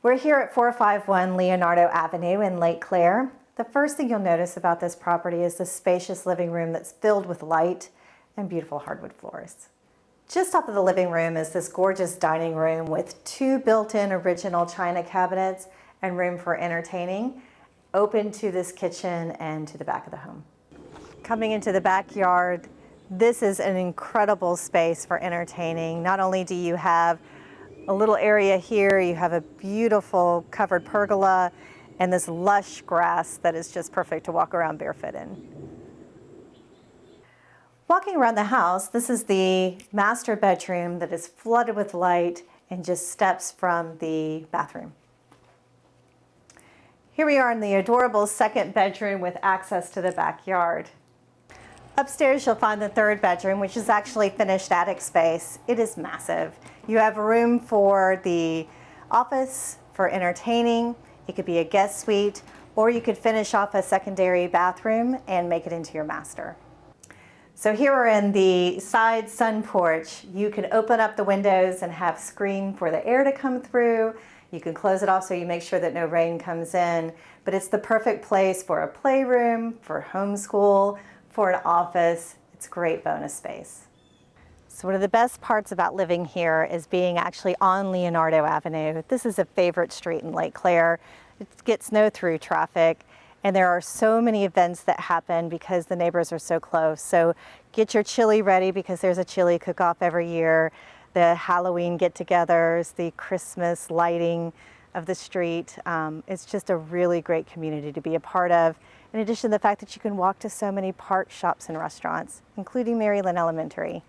We're here at 451 Leonardo Avenue in Lake Claire. The first thing you'll notice about this property is the spacious living room that's filled with light and beautiful hardwood floors. Just off of the living room is this gorgeous dining room with two built-in original china cabinets and room for entertaining, open to this kitchen and to the back of the home. Coming into the backyard, this is an incredible space for entertaining. Not only do you have a little area here, you have a beautiful covered pergola and this lush grass that is just perfect to walk around barefoot in. Walking around the house, this is the master bedroom that is flooded with light and just steps from the bathroom. Here we are in the adorable second bedroom with access to the backyard. Upstairs you'll find the third bedroom, which is actually finished attic space. It is massive. You have room for the office, for entertaining. It could be a guest suite, or you could finish off a secondary bathroom and make it into your master. So here we're in the side sun porch. You can open up the windows and have screen for the air to come through. You can close it off so you make sure that no rain comes in, but it's the perfect place for a playroom, for homeschool, for an office. It's great bonus space. So one of the best parts about living here is being actually on Leonardo Avenue. This is a favorite street in Lake Claire. It gets no through traffic, and there are so many events that happen because the neighbors are so close. So get your chili ready because there's a chili cook-off every year, the Halloween get-togethers, the Christmas lighting of the street. It's just a really great community to be a part of, in addition to the fact that you can walk to so many parks, shops, and restaurants, including Mary Lin Elementary.